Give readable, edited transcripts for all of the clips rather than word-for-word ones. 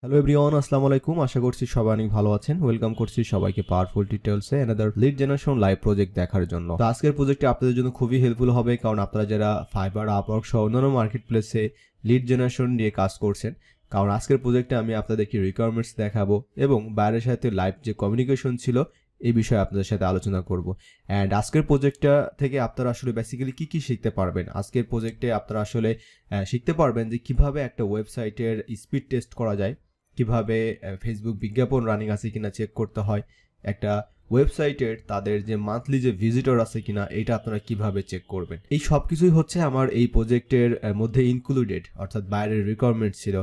Hello everyone, আসসালামু আলাইকুম। আশা করছি সবাই অনেক ভালো আছেন। ওয়েলকাম করছি সবাইকে পাওয়ারফুল ডিটেলসে another lead generation live project দেখার জন্য। তো আজকের প্রজেক্টটি আপনাদের জন্য খুবই হেল্পফুল হবে, কারণ আপনারা যারা ফাইবার, আপওয়ার্ক সহ অন্যান্য মার্কেট প্লেসে লিড জেনারেশন নিয়ে কাজ করছেন। কারণ আজকের প্রজেক্টে আমি আপনাদেরকে রিকোয়ারমেন্টস দেখাবো এবং বাইরের সাথে লাইভ যে কমিউনিকেশন ছিল এই বিষয়ে আপনাদের সাথে আলোচনা করব। অ্যান্ড আজকের প্রজেক্টটা থেকে আপনারা আসলে বেসিক্যালি কী শিখতে পারবেন। আজকের প্রজেক্টে আপনারা আসলে শিখতে পারবেন যে কিভাবে একটা ওয়েবসাইটের স্পিড টেস্ট করা যায়, কিভাবে ফেসবুক বিজ্ঞাপন রানিং আছে কিনা চেক করতে হয়, একটা ওয়েবসাইটের তাদের যে মান্থলি যে ভিজিটর আছে কিনা এটা আপনারা কিভাবে চেক করবেন। এই সব কিছুই হচ্ছে আমার এই প্রজেক্টের মধ্যে ইনক্লুডেড, অর্থাৎ বাইরের রিকোয়ারমেন্টস ছিল।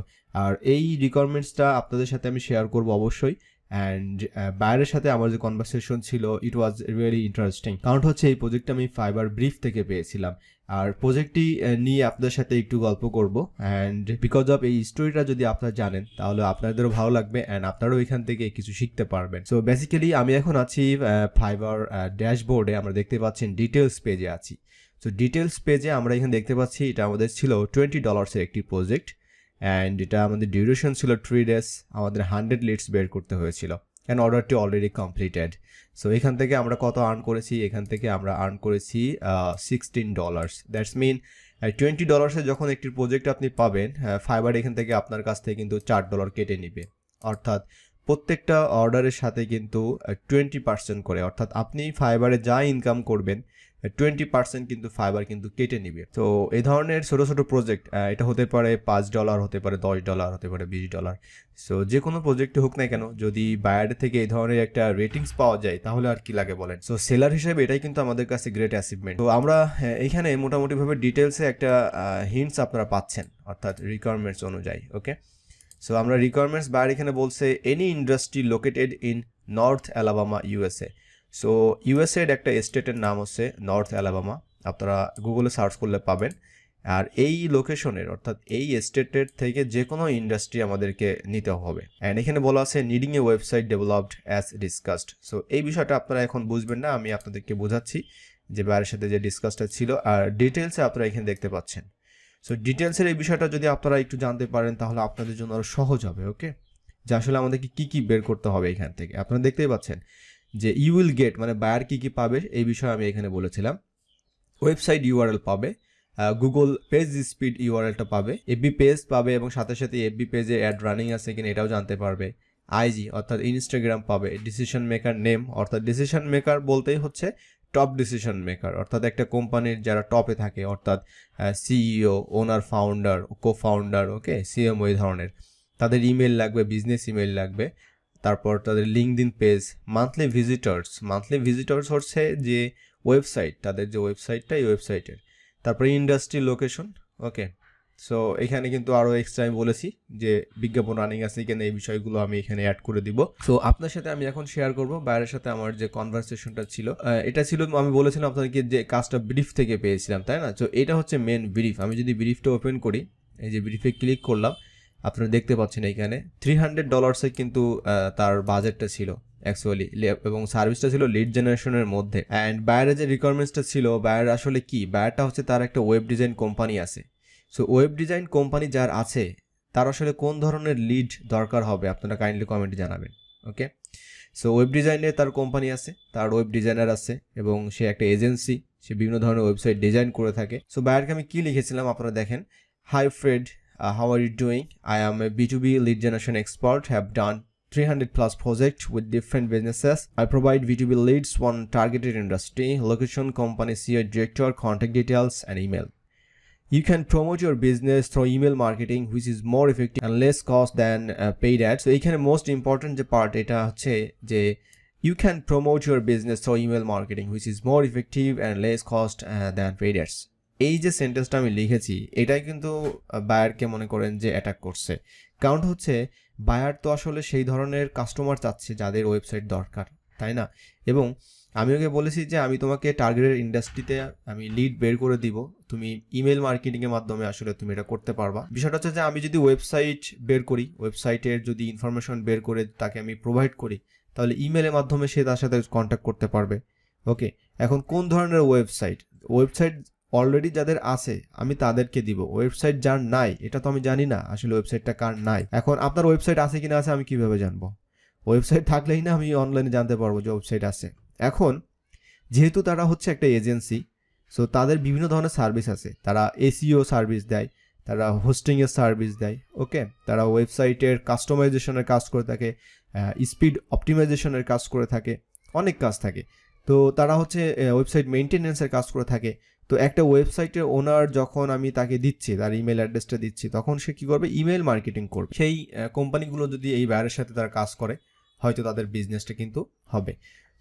আর এই রিকোয়ারমেন্টসটা আপনাদের সাথে আমি শেয়ার করব অবশ্যই। অ্যান্ড বাইরের সাথে আমার যে কনভারসেশন ছিল ইট ওয়াজ রিয়েলি ইন্টারেস্টিং, কারণ হচ্ছে এই প্রজেক্টটা আমি ফাইবার ব্রিফ থেকে পেয়েছিলাম। আর প্রজেক্টটি নিয়ে আপনাদের সাথে একটু গল্প করব। অ্যান্ড বিকজ অফ এই স্টোরিটা যদি আপনারা জানেন তাহলে আপনাদেরও ভালো লাগবে অ্যান্ড আপনারাও এখান থেকে কিছু শিখতে পারবেন। সো বেসিক্যালি আমি এখন আছি ফাইবার ড্যাশবোর্ডে। আমরা দেখতে পাচ্ছেন ডিটেলস পেজে আছি। সো ডিটেলস পেজে আমরা এখানে দেখতে পাচ্ছি এটা আমাদের ছিল $20 একটি প্রজেক্ট। অ্যান্ড এটা আমাদের ডিউরেশন ছিল 3 days। আমাদের 100 লিডস বের করতে হয়েছিল অ্যান্ড অর্ডারটি অলরেডি কমপ্লিটেড। সো এখান থেকে আমরা কত আর্ন করেছি? এখান থেকে আমরা আর্ন করেছি $16। দ্যাটস মিন $20 যখন একটি প্রজেক্ট আপনি পাবেন, ফাইবার এখান থেকে আপনার কাছ থেকে কিন্তু $4 কেটে নিবে। অর্থাৎ প্রত্যেকটা অর্ডারের সাথে কিন্তু 20% করে, অর্থাৎ আপনি ফাইবারে যা ইনকাম করবেন 20% কিন্তু ফাইবার কিন্তু কেটে নিবে। তো এই ধরনের ছোট ছোট প্রজেক্ট, এটা হতে পারে $5, হতে পারে $10, হতে পারে $20। সো যে কোনো প্রজেক্টে হোক না কেন, যদি বায়ার থেকে এই ধরনের একটা রেটিংস পাওয়া যায় তাহলে আর কি লাগে বলেন। সো সেলার হিসেবে এটাই কিন্তু আমাদের কাছে গ্রেট অ্যাচিভমেন্ট। তো আমরা এখানে মোটামুটিভাবে ডিটেলসে একটা হিন্টস আপনারা পাচ্ছেন, অর্থাৎ রিকোয়ারমেন্টস অনুযায়ী। ওকে, সো আমরা রিকোয়ারমেন্টস বায়ার এখানে বলছে any industry located in north Alabama USA. So ইউএসএর একটা স্টেটের নাম হচ্ছে নর্থ অ্যালাবামা, আপনারা গুগলে সার্চ করলে পাবেন। আর এই লোকেশনের, অর্থাৎ এই স্টেটের থেকে যে কোনো ইন্ডাস্ট্রি আমাদেরকে নিতে হবে। অ্যান্ড এখানে বলা আছে needing a website developed as discussed. So এই বিষয়টা আপনারা এখন বুঝবেন না, আমি আপনাদেরকে বোঝাচ্ছি যে বাইরের সাথে যে ডিসকাসটা ছিল। আর ডিটেলসে আপনারা এখানে দেখতে পাচ্ছেন। সো ডিটেলসের এই বিষয়টা যদি আপনারা একটু জানতে পারেন তাহলে আপনাদের জন্য আরও সহজ হবে। ওকে, যে আসলে আমাদেরকে কী বের করতে হবে এখান থেকে। আপনারা দেখতেই পাচ্ছেন যে ইউ উইল গেট, মানে বায়ার কী পাবে এই বিষয়ে আমি এখানে বলেছিলাম। ওয়েবসাইট ইউআরএল পাবে, গুগল পেজ স্পিড ইউআরএলটা পাবে, এফবি পেজ পাবে এবং সাথে সাথে এফবি পেজে অ্যাড রানিং আছে কিনা এটাও জানতে পারবে। আইজি অর্থাৎ ইনস্টাগ্রাম পাবে, ডিসিশন মেকার নেম, অর্থাৎ ডিসিশন মেকার বলতেই হচ্ছে টপ ডিসিশন মেকার, অর্থাৎ একটা কোম্পানির যারা টপে থাকে, অর্থাৎ সিইও, ওনার, ফাউন্ডার, কো ফাউন্ডার, ওকে, সিএমও, এই ধরনের তাদের ইমেল লাগবে, বিজনেস ইমেল লাগবে। তারপর তাদের লিঙ্কডইন পেজ, মান্থলি ভিজিটর্স হচ্ছে যে ওয়েবসাইট, তাদের যে ওয়েবসাইটটা এই ওয়েবসাইটের। তারপরে ইন্ডাস্ট্রি লোকেশন। ওকে, সো এখানে কিন্তু আরও এক্সট্রা আমি বলেছি যে বিজ্ঞাপন রানিং আছে এখানে, এই বিষয়গুলো আমি এখানে অ্যাড করে দিব। সো আপনার সাথে আমি এখন শেয়ার করব বাইরের সাথে আমার যে কনভারসেশনটা ছিল। এটা ছিল, আমি বলেছিলাম আপনাদেরকে যে কাজটা ব্রিফ থেকে পেয়েছিলাম, তাই না? সো এটা হচ্ছে মেন ব্রিফ। আমি যদি ব্রিফটা ওপেন করি, এই যে ব্রিফে ক্লিক করলাম, আপনারা দেখতে পাচ্ছেন এইখানে $300 কিন্তু তার বাজেটটা ছিল অ্যাকচুয়ালি, এবং সার্ভিসটা ছিল লিড জেনারেশনের মধ্যে। অ্যান্ড বায়ারের যে রিকোয়ারমেন্টসটা ছিল, বায়ার আসলে কি, বায়ারটা হচ্ছে তার একটা ওয়েব ডিজাইন কোম্পানি আছে। সো ওয়েব ডিজাইন কোম্পানি যার আছে তার আসলে কোন ধরনের লিড দরকার হবে আপনারা কাইন্ডলি কমেন্টে জানাবেন। ওকে, সো ওয়েব ডিজাইনে তার কোম্পানি আছে, তার ওয়েব ডিজাইনার আছে এবং সে একটা এজেন্সি, সে বিভিন্ন ধরনের ওয়েবসাইট ডিজাইন করে থাকে। সো বায়ারকে আমি কি লিখেছিলাম আপনারা দেখেন, hi Fred, how are you doing? I am a B2B lead generation expert, have done 300 plus projects with different businesses. I provide B2B leads on targeted industry, location, company, CEO, director, contact details, and email. You can promote your business through email marketing, which is more effective and less cost than paid ads. So এখানে most important যে part এটা হচ্ছে যে you can promote your business through email marketing, which is more effective and less cost than paid ads. এই যে সেন্টেন্সটা আমি লিখেছি এটাই কিন্তু বায়ারকে মনে করেন যে অ্যাটাক করছে। কারণ হচ্ছে বায়ার তো আসলে সেই ধরনের কাস্টমার চাচ্ছে যাদের ওয়েবসাইট দরকার, তাই না? এবং আমি ওকে বলেছি যে আমি তোমাকে টার্গেটেড ইন্ডাস্ট্রিতে আমি লিড বের করে দিব, তুমি ইমেল মার্কেটিংয়ের মাধ্যমে আসলে তুমি এটা করতে পারবা। বিষয়টা হচ্ছে যে আমি যদি ওয়েবসাইট বের করি, ওয়েবসাইটের যদি ইনফরমেশন বের করে তাকে আমি প্রোভাইড করি, তাহলে ইমেলের মাধ্যমে সে তার সাথে কন্ট্যাক্ট করতে পারবে। ওকে, এখন কোন ধরনের ওয়েবসাইট অলরেডি যাদের আছে আমি তাদেরকে দিব, ওয়েবসাইট যার নাই এটা তো আমি জানি না আসলে ওয়েবসাইটটা কার নাই। এখন আপনার ওয়েবসাইট আছে কিনা আছে আমি কিভাবে জানবো? ওয়েবসাইট থাকলেই না আমি অনলাইনে জানতে পারবো যে ওয়েবসাইট আছে। এখন যেহেতু তারা হচ্ছে একটা এজেন্সি, সো তাদের বিভিন্ন ধরনের সার্ভিস আছে। তারা এসইও সার্ভিস দেয়, তারা হোস্টিংয়ের সার্ভিস দেয়, ওকে, তারা ওয়েবসাইটের কাস্টমাইজেশনের কাজ করে থাকে, স্পিড অপটিমাইজেশনের কাজ করে থাকে, অনেক কাজ থাকে। তো তারা হচ্ছে ওয়েবসাইট মেনটেনেন্সের কাজ করে থাকে। তো একটা ওয়েবসাইটের ওনার যখন আমি তাকে দিচ্ছি, তার ইমেল অ্যাড্রেসটা দিচ্ছি, তখন সে কী করবে? ইমেল মার্কেটিং করবে। সেই কোম্পানিগুলো যদি এই বায়ারের সাথে তারা কাজ করে, হয়তো তাদের বিজনেসটা কিন্তু হবে।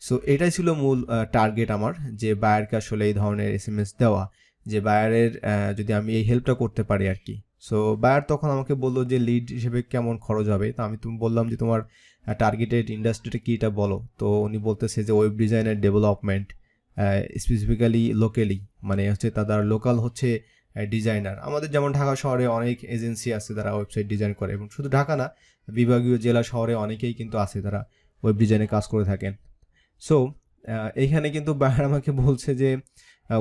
সো এটাই ছিল মূল টার্গেট আমার, যে বায়ারকে আসলে এই ধরনের এসএমএস দেওয়া, যে বায়ারের যদি আমি এই হেল্পটা করতে পারি আর কি। সো বায়ার তখন আমাকে বললো যে লিড হিসেবে কেমন খরচ হবে। তো আমি বললাম যে তোমার টার্গেটেড ইন্ডাস্ট্রিটা কী এটা বলো। তো উনি বলতেছে যে ওয়েব ডিজাইনের ডেভেলপমেন্ট, স্পেসিফিক্যালি লোকালি, মানে হচ্ছে তাদের লোকাল হচ্ছে ডিজাইনার। আমাদের যেমন ঢাকা শহরে অনেক এজেন্সি আছে যারা ওয়েবসাইট ডিজাইন করে, এবং শুধু ঢাকা না, বিভাগীয় জেলা শহরে অনেকেই কিন্তু আছে যারা ওয়েব ডিজাইনে কাজ করে থাকেন। সো এইখানে কিন্তু বায়ার আমাকে বলছে যে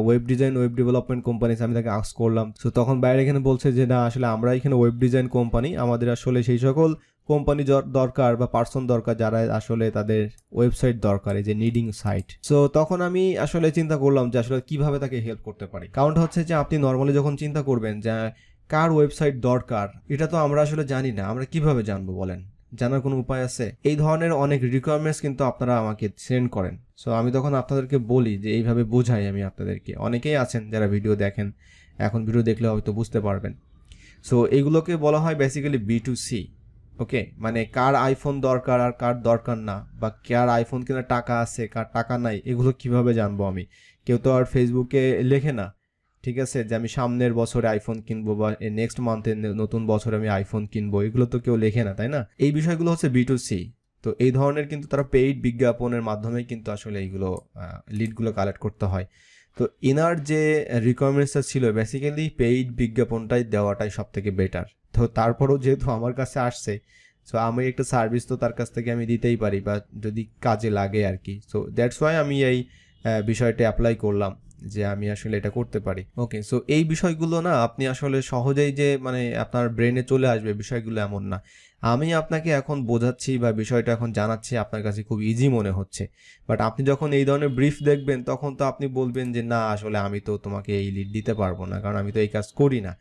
web design, web development company. আমি তাকে আস্ক করলাম। সো তখন বায়ার এখানে বলছে যে না, আসলে আমরা এখানে ওয়েব ডিজাইন কোম্পানি, আমাদের আসলে সেই সকল কোম্পানি দরকার বা পার্সন দরকার যারা আসলে তাদের ওয়েবসাইট দরকার, এই যে নিডিং সাইট। সো তখন আমি আসলে চিন্তা করলাম যে আসলে কিভাবে তাকে হেল্প করতে পারি। কারণটা হচ্ছে যে আপনি নর্মালি যখন চিন্তা করবেন যে কার ওয়েবসাইট দরকার, এটা তো আমরা আসলে জানি না, আমরা কিভাবে জানবো বলেন? জানার কোনো উপায় আছে? এই ধরনের অনেক রিকোয়ারমেন্টস কিন্তু আপনারা আমাকে সেন্ড করেন। সো আমি তখন আপনাদেরকে বলি যে এইভাবে বোঝাই আমি আপনাদেরকে। অনেকেই আছেন যারা ভিডিও দেখেন, এখন ভিডিও দেখলে হয়তো বুঝতে পারবেন। সো এইগুলোকে বলা হয় বেসিক্যালি B2C, ওকে, মানে কার আইফোন দরকার আর কার দরকার না, বা কার আইফোন কেনার টাকা আছে কার টাকা নাই, এগুলো কিভাবে জানবো আমি? কেউ তো আর ফেসবুকে লেখে না, ঠিক আছে, যে আমি সামনের বছরে আইফোন কিনবো বা নেক্সট মান্থে নতুন বছরে আমি আইফোন কিনবো, এগুলো তো কেউ লেখে না, তাই না? এই বিষয়গুলো হচ্ছে B2C। তো এই ধরনের কিন্তু তারা পেইড বিজ্ঞাপনের মাধ্যমে কিন্তু আসলে এইগুলো লিডগুলো কালেক্ট করতে হয়। তো এনার যে রিকোয়ারমেন্টসটা ছিল বেসিক্যালি পেইড বিজ্ঞাপনটাই দেওয়াটাই সব থেকে বেটার। তো তারপরেও যেহেতু আমার কাছে আসছে, সো আমি একটা সার্ভিস তো তার কাছ থেকে আমি দিতেই পারি, বা যদি কাজে লাগে আর কি। সো দ্যাটস ওয়াই আমি এই বিষয়টা অ্যাপ্লাই করলাম যে আমি আসলে এটা করতে পারি। ওকে, সো এই বিষয়গুলো না আপনি আসলে সহজেই যে মানে আপনার ব্রেনে চলে আসবে বিষয়গুলো এমন না। আমি আপনাকে এখন বোঝাচ্ছি বা বিষয়টা এখন জানাচ্ছি, আপনার কাছে খুব ইজি মনে হচ্ছে, বাট আপনি যখন এই ধরনের ব্রিফ দেখবেন তখন তো আপনি বলবেন যে না, আসলে আমি তো তোমাকে এই লিড দিতে পারবো না, কারণ আমি তো এই কাজ করি না।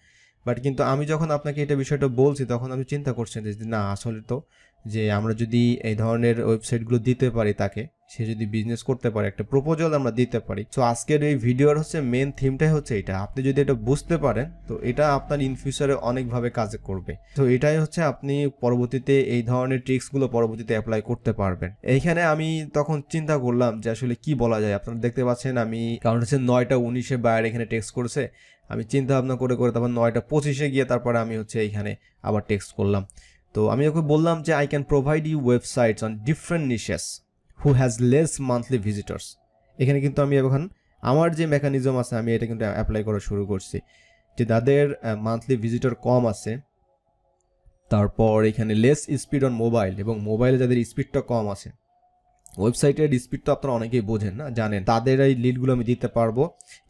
বাট কিন্তু আমি যখন আপনাকে এটা বিষয়টা বলছি তখন আপনি চিন্তা করছেন যে না, আসলে তো যে আমরা যদি এই ধরনের ওয়েবসাইটগুলো দিতে পারি তাকে, সে যদি বিজনেস করতে পারে, একটা প্রপোজাল আমরা দিতে পারি। সো আজকের এই ভিডিওর হচ্ছে মেন থিমটাই হচ্ছে এটা। আপনি যদি এটা বুঝতে পারেন তো এটা আপনার ইন ফিউচারে অনেকভাবে কাজে করবে। তো এটাই হচ্ছে আপনি পরবর্তীতে এই ধরনের ট্রিক্সগুলো পরবর্তীতে অ্যাপ্লাই করতে পারবেন। এইখানে আমি তখন চিন্তা করলাম যে আসলে কি বলা যায়। আপনারা দেখতে পাচ্ছেন আমি, কারণ হচ্ছে 9:19 বায়ার এখানে টেক্সট করছে, আমি চিন্তা ভাবনা করে তারপর 9:25 গিয়ে তারপরে আমি হচ্ছে এইখানে আবার টেক্সট করলাম। তো আমি ওকে বললাম যে I can provide you websites on different niches who has less monthly visitors. এখানে কিন্তু আমি এখন আমার যে মেকানিজম আছে আমি এটা কিন্তু অ্যাপ্লাই করা শুরু করছি, যে তাদের মান্থলি ভিজিটর কম আছে, তারপর এখানে লেস স্পিড অন মোবাইল, এবং মোবাইলে যাদের স্পিডটা কম আছে। ওয়েবসাইটের স্পিড তো আপনারা অনেকেই বোঝেন না, জানেন, তাদের এই লিডগুলো আমি দিতে পারবো।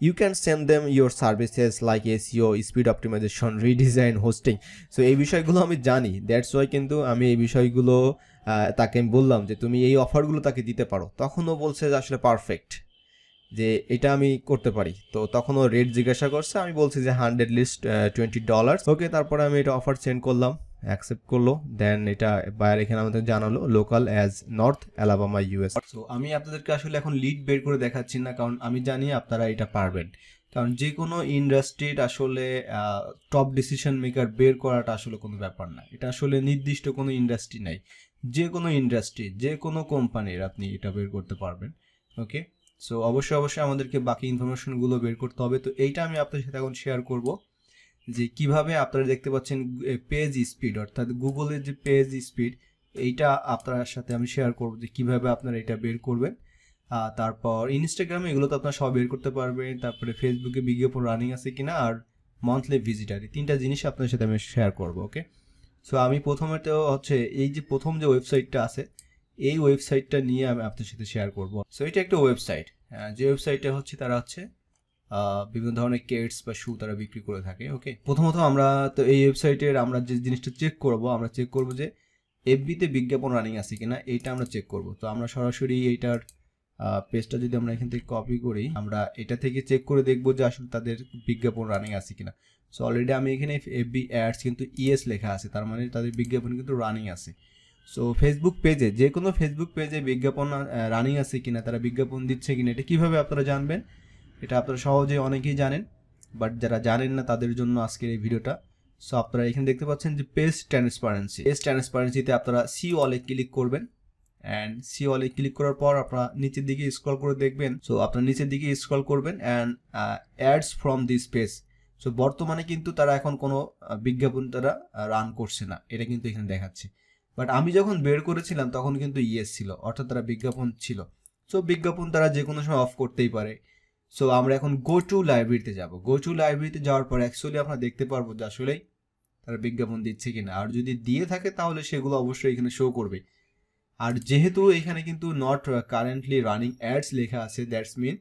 You can send them your services like SEO, speed optimization, redesign, hosting. So এই বিষয়গুলো আমি জানি, দ্যাটস ওয়াই কিন্তু আমি এই বিষয়গুলো তাকে আমি বললাম যে তুমি এই অফারগুলো তাকে দিতে পারো। তখনও বলছে যে আসলে পারফেক্ট, যে এটা আমি করতে পারি। তো তখন ও রেট জিজ্ঞাসা করছে, আমি বলছি যে $100 ওকে। তারপরে আমি এটা অফার সেন্ড করলাম, অ্যাকসেপ্ট করলো। দেন এটা বায়ার এখানে আমাদের জানালো local as north Alabama US। So আমি আপনাদেরকে আসলে এখন লিড বের করে দেখাচ্ছি না, কারণ আমি জানি আপনারা এটা পারবেন। কারণ যে কোনো ইন্ডাস্ট্রির আসলে টপ ডিসিশন মেকার বের করাটা আসলে কোনো ব্যাপার না। এটা আসলে নির্দিষ্ট কোনো ইন্ডাস্ট্রি নাই, যে কোনো ইন্ডাস্ট্রি, যে কোনো কোম্পানির আপনি এটা বের করতে পারবেন। ওকে, সো অবশ্যই আমাদেরকে বাকি ইনফরমেশনগুলো বের করতে হবে। তো এইটা আমি আপনাদের সাথে এখন শেয়ার করব, যে কিভাবে আপনারা দেখতে পাচ্ছেন পেজ স্পিড, অর্থাৎ গুগলের যে পেজ স্পিড, এইটা আপনার সাথে আমি শেয়ার করব যে কিভাবে আপনারা এটা বের করবেন। তারপর ইনস্টাগ্রামে এগুলো তো আপনারা সব বের করতে পারবেন। তারপরে ফেসবুকে বিজ্ঞাপন রানিং আছে কিনা, আর মান্থলি ভিজিটার, এই তিনটা জিনিস আপনার সাথে আমি শেয়ার করব। ওকে, সো আমি প্রথমে তো হচ্ছে এই যে প্রথম যে ওয়েবসাইটটা আছে, এই ওয়েবসাইটটা নিয়ে আমি আপনার সাথে শেয়ার করব। সো এটা একটা ওয়েবসাইট, যে ওয়েবসাইটে হচ্ছে তারা হচ্ছে বিভিন্ন ধরনের কেটস বা শু তারা বিক্রি করে থাকে। ওকে, প্রথমত আমরা তো এই ওয়েবসাইটের আমরা যে জিনিসটা চেক করব, আমরা চেক করব যে এফবিতে বিজ্ঞাপন রানিং আছে কিনা, এইটা আমরা চেক করব। তো আমরা সরাসরি এইটার পেজটা যদি আমরা এখান থেকে কপি করি, আমরা এটা থেকে চেক করে দেখব যে আসলে তাদের বিজ্ঞাপন রানিং আছে কিনা। সো অলরেডি আমি এখানে এফবি অ্যাডস কিন্তু ইএস লেখা আছে, তার মানে তাদের বিজ্ঞাপন কিন্তু রানিং আছে। সো ফেসবুক পেজে, যে কোনো ফেসবুক পেজে বিজ্ঞাপন রানিং আছে কিনা, তারা বিজ্ঞাপন দিচ্ছে কিনা, এটা কীভাবে আপনারা জানবেন? এটা আপনারা সহজে অনেকেই জানেন, বাট যারা জানেন না তাদের জন্য আজকের এই ভিডিওটা। সো আপনারা এখানে দেখতে পাচ্ছেন যে পেজ ট্রান্সপারেন্সিতে আপনারা সি অলে ক্লিক করবেন, অ্যান্ড সি অলে ক্লিক করার পর আপনারা নিচের দিকে স্ক্রল করে দেখবেন। সো আপনারা নিচের দিকে স্ক্রল করবেন and ads from this page. So বর্তমানে কিন্তু তারা এখন কোনো বিজ্ঞাপন তারা রান করছে না, এটা কিন্তু এখানে দেখাচ্ছে। বাট আমি যখন বের করেছিলাম তখন কিন্তু ইয়েস ছিল, অর্থাৎ তারা বিজ্ঞাপন ছিল। সো বিজ্ঞাপন তারা যে কোনো সময় অফ করতেই পারে। সো আমরা এখন গো টু লাইব্রেরিতে যাব। গো টু লাইব্রেরিতে যাওয়ার পর অ্যাকচুয়ালি আমরা দেখতে পারবো যে আসলেই তারা বিজ্ঞাপন দিচ্ছে কিনা, আর যদি দিয়ে থাকে তাহলে সেগুলো অবশ্যই এখানে শো করবে। আর যেহেতু এখানে কিন্তু নট কারেন্টলি রানিং অ্যাডস লেখা আছে, দ্যাটস মিন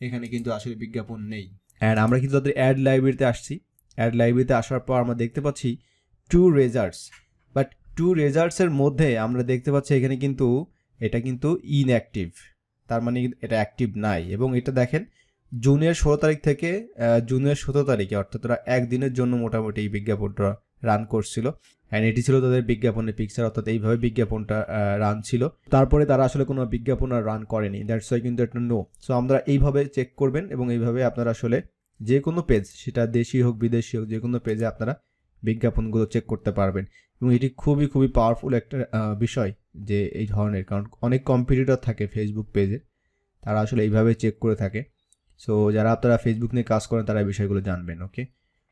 এখানে কিন্তু আসলে বিজ্ঞাপন নেই। অ্যান্ড আমরা কিন্তু তাদের অ্যাড লাইব্রেরিতে আসছি। অ্যাড লাইব্রেরিতে আসার পর আমরা দেখতে পাচ্ছি টু রেজাল্টস, বাট টু রেজাল্টসের মধ্যে আমরা দেখতে পাচ্ছি এখানে কিন্তু এটা কিন্তু ইনঅ্যাক্টিভ, তার মানে এটা অ্যাক্টিভ নাই। এবং এটা দেখেন জুনের 16 তারিখ থেকে জুনের 17 তারিখে, অর্থাৎ তারা একদিনের জন্য মোটামুটি এই বিজ্ঞাপনটা রান করছিল। অ্যান্ড এটি ছিল তাদের বিজ্ঞাপনের পিকচার, অর্থাৎ এইভাবে বিজ্ঞাপনটা রান ছিল। তারপরে তারা আসলে কোনো বিজ্ঞাপন আর রান করেনি, দ্যাটস ওয়াই কিন্তু এটা নো। সো আমরা এইভাবে চেক করবেন এবং এইভাবে আপনারা আসলে যে কোনো পেজ, সেটা দেশি হোক বিদেশি হোক, যে কোনো পেজে আপনারা বিজ্ঞাপনগুলো চেক করতে পারবেন। এবং এটি খুবই খুবই পাওয়ারফুল একটা বিষয় যে এই ধরনের, কারণ অনেক কম্পিটিটর থাকে ফেসবুক পেজে, তারা আসলে এইভাবে চেক করে থাকে। সো যারা আপনারা ফেসবুক নিয়ে কাজ করেন তারা এই বিষয়গুলো জানবেন। ওকে,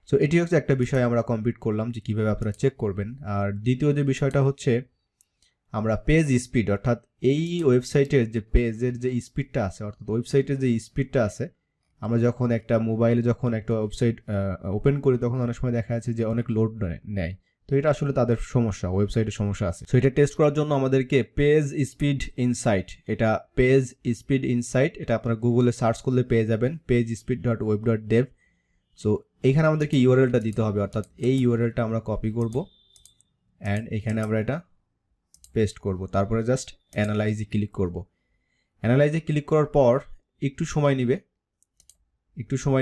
সো এটি হচ্ছে একটা বিষয় আমরা কমপ্লিট করলাম যে কীভাবে আপনারা চেক করবেন। আর দ্বিতীয় যে বিষয়টা হচ্ছে আমরা পেজ স্পিড, অর্থাৎ এই ওয়েবসাইটের যে পেজের যে স্পিডটা আছে, অর্থাৎ ওয়েবসাইটের যে স্পিডটা আছে, আমরা যখন একটা মোবাইলে যখন একটা ওয়েবসাইট ওপেন করি তখন অনেক সময় দেখা যাচ্ছে যে অনেক লোড নেয়। তো এটা আসলে তাদের সমস্যা, ওয়েবসাইটের সমস্যা আছে। সো এটা টেস্ট করার জন্য আমাদেরকে পেজ স্পিড ইনসাইট, এটা পেজ স্পিড ইনসাইট, এটা আপনারা গুগলে সার্চ করলে পেয়ে যাবেন, পেজ স্পিড .web.dev। সো এইখানে আমাদেরকে ইউআরএলটা দিতে হবে, অর্থাৎ এই ইউআরএলটা আমরা কপি করব অ্যান্ড এখানে আমরা এটা পেস্ট করব। তারপরে জাস্ট অ্যানালাইজে ক্লিক করব। অ্যানালাইজে ক্লিক করার পর একটু সময়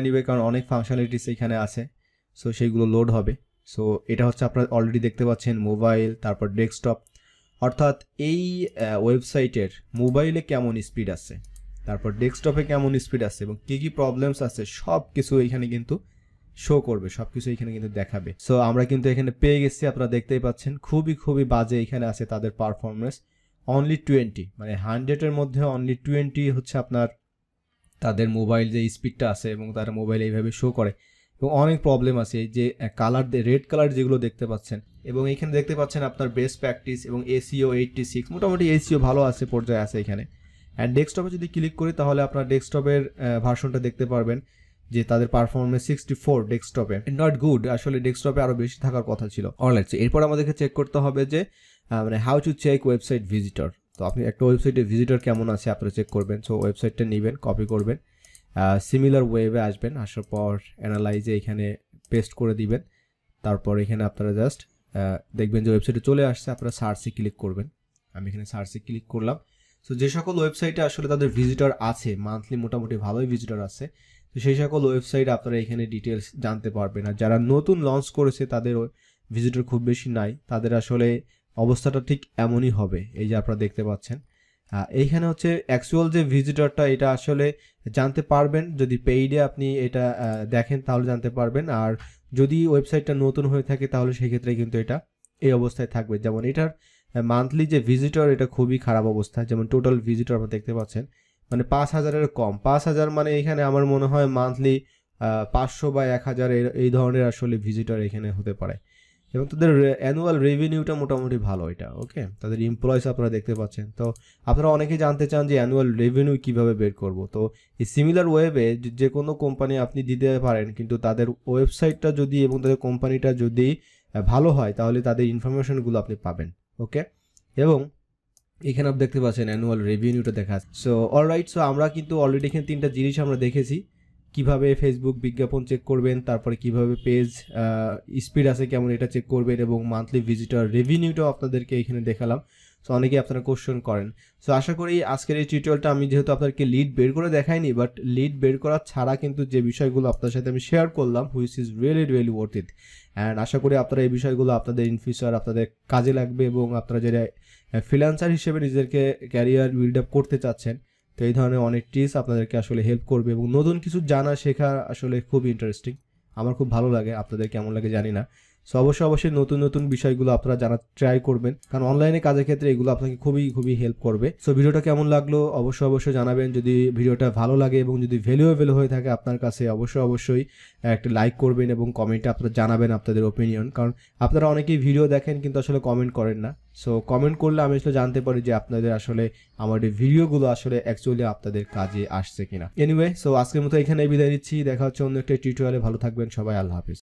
নিবে, কারণ অনেক ফাংশনালিটিস এখানে আছে। সো সেইগুলো লোড হবে। সো এটা হচ্ছে আপনারা অলরেডি দেখতে পাচ্ছেন মোবাইল, তারপর ডেস্কটপ, অর্থাৎ এই ওয়েবসাইটের মোবাইলে কেমন স্পিড আছে, তারপর ডেস্কটপে কেমন স্পিড আছে এবং কী কী প্রবলেমস আছে সব কিছু এখানে কিন্তু শো করবে, সব কিছু এখানে কিন্তু দেখাবে। সো আমরা কিন্তু এখানে পেয়ে গেছি, আপনারা দেখতেই পাচ্ছেন খুবই খুবই বাজে এখানে আছে তাদের পারফরমেন্স। অনলি 20, মানে 100-এর মধ্যে অনলি 20 হচ্ছে আপনার তাদের মোবাইল যে স্পিডটা আছে এবং তারা মোবাইল এইভাবে শো করে। এবং অনেক প্রবলেম আছে, এই যে কালার, রেড কালার যেগুলো দেখতে পাচ্ছেন, এবং এখানে দেখতে পাচ্ছেন আপনার বেস্ট প্র্যাকটিস এবং এসইও 86, মোটামুটি এসইও ভালো আছে, পর্যায়ে আছে এখানে। অ্যান্ড ডেস্কটপে যদি ক্লিক করি তাহলে আপনার ডেস্কটপের ভার্সনটা দেখতে পারবেন যে তাদের পারফরমেন্স 64 ডেস্কটপে, নট গুড। আসলে ডেস্কটপে আরও বেশি থাকার কথা ছিল। অলরাইট, এরপর আমাদেরকে চেক করতে হবে যে মানে how to check website visitor. তো আপনি একটা ওয়েবসাইটে ভিজিটর কেমন আছে আপনারা চেক করবেন। সো ওয়েবসাইটটা নেবেন, কপি করবেন, সিমিলার ওয়েবে আসবেন, আসার পর অ্যানালাইজে এখানে পেস্ট করে দিবেন। তারপর এখানে আপনারা জাস্ট দেখবেন যে ওয়েবসাইটে চলে আসছে, আপনারা সার্চে ক্লিক করবেন। আমি এখানে সার্চে ক্লিক করলাম। সো যে সকল ওয়েবসাইটে আসলে তাদের ভিজিটর আছে, মান্থলি মোটামুটি ভালোই ভিজিটর আছে, তো সেই সকল ওয়েবসাইট আপনারা এখানে ডিটেলস জানতে পারবেন। আর যারা নতুন লঞ্চ করেছে তাদের ভিজিটর খুব বেশি নাই, তাদের আসলে অবস্থাটা ঠিক এমনই হবে। এই যে আপনারা দেখতে পাচ্ছেন এইখানে হচ্ছে অ্যাকচুয়াল যে ভিজিটরটা, এটা আসলে জানতে পারবেন যদি পেইডে আপনি এটা দেখেন, তাহলে জানতে পারবেন। আর যদি ওয়েবসাইটটা নতুন হয়ে থাকে তাহলে সেক্ষেত্রে কিন্তু এটা এই অবস্থায় থাকবে। যেমন এটার মান্থলি যে ভিজিটর, এটা খুবই খারাপ অবস্থা। যেমন টোটাল ভিজিটর আপনারা দেখতে পাচ্ছেন মানে 5000-এর কম। 5000 মানে এখানে আমার মনে হয় মান্থলি 500 বা 1000 এই ধরনের আসলে ভিজিটর এখানে হতে পারে। এবং তাদের অ্যানুয়াল রেভিনিউটা মোটামুটি ভালো এটা। ওকে, তাদের এমপ্লয়িজ আপনারা দেখতে পাচ্ছেন। তো আপনারা অনেকেই জানতে চান যে অ্যানুয়াল রেভিনিউ কীভাবে বের করব। তো এই সিমিলার ওয়েবে যে কোনো কোম্পানি আপনি দিতে পারেন, কিন্তু তাদের ওয়েবসাইটটা যদি এবং তাদের কোম্পানিটা যদি ভালো হয় তাহলে তাদের ইনফরমেশনগুলো আপনি পাবেন। ওকে, এবং এখানে আপনি দেখতে পাচ্ছেন অ্যানুয়াল রেভিনিউটা দেখা যাচ্ছে। সো অলরাইট, সো আমরা কিন্তু অলরেডি এখানে 3টা জিনিস আমরা দেখেছি কিভাবে ফেসবুক বিজ্ঞাপন চেক করবেন, তারপরে কিভাবে পেজ স্পিড আছে কেমন এটা চেক করবেন, এবং মান্থলি ভিজিটর রেভিনিউটাও আপনাদেরকে এখানে দেখালাম। সো অনেকেই আপনারা কোশ্চেন করেন। সো আশা করি আজকের এই টিউটোরিয়ালটা আমি যেহেতু আপনাদেরকে লিড বের করে দেখাইনি, বাট লিড বের করা ছাড়া কিন্তু যে বিষয়গুলো আপনার সাথে আমি শেয়ার করলাম, which is really worth it. And আশা করি আপনারা এই বিষয়গুলো আপনাদের ইন ফিউচার আপনাদের কাজে লাগবে, এবং আপনারা যারা ফ্রিল্যান্সার হিসেবে নিজেদেরকে ক্যারিয়ার বিল্ড আপ করতে চাচ্ছেন, তো এই ধরনের অনেক টিপস আপনাদেরকে আসলে হেল্প করবে, এবং নতুন কিছু জানা শেখা আসলে খুব ইন্টারেস্টিং। আমার খুব ভালো লাগে, আপনাদের কেমন লাগে জানি না। সো অবশ্যই নতুন বিষয়গুলো আপনারা জানার ট্রাই করবেন, কারণ অনলাইনে কাজের ক্ষেত্রে এগুলো আপনাকে খুবই হেল্প করবে। সো ভিডিওটা কেমন লাগলো অবশ্যই জানাবেন। যদি ভিডিওটা ভালো লাগে এবং যদি ভ্যালুয়েবল হয়ে থাকে আপনার কাছে, অবশ্যই একটা লাইক করবেন এবং কমেন্টে আপনারা জানাবেন আপনাদের ওপিনিয়ন, কারণ আপনারা অনেকেই ভিডিও দেখেন কিন্তু আসলে কমেন্ট করেন না। সো কমেন্ট করলে আমি আসলে জানতে পারি যে আপনাদের আসলে আমার এই ভিডিওগুলো আসলে অ্যাকচুয়ালি আপনাদের কাজে আসছে কিনা। এনিওয়ে, সো আজকের মতো এখানে বিদায় নিচ্ছি। দেখা হচ্ছে অন্য একটা টিউটোরিয়ালে। ভালো থাকবেন সবাই, আল্লাহ হাফিজ।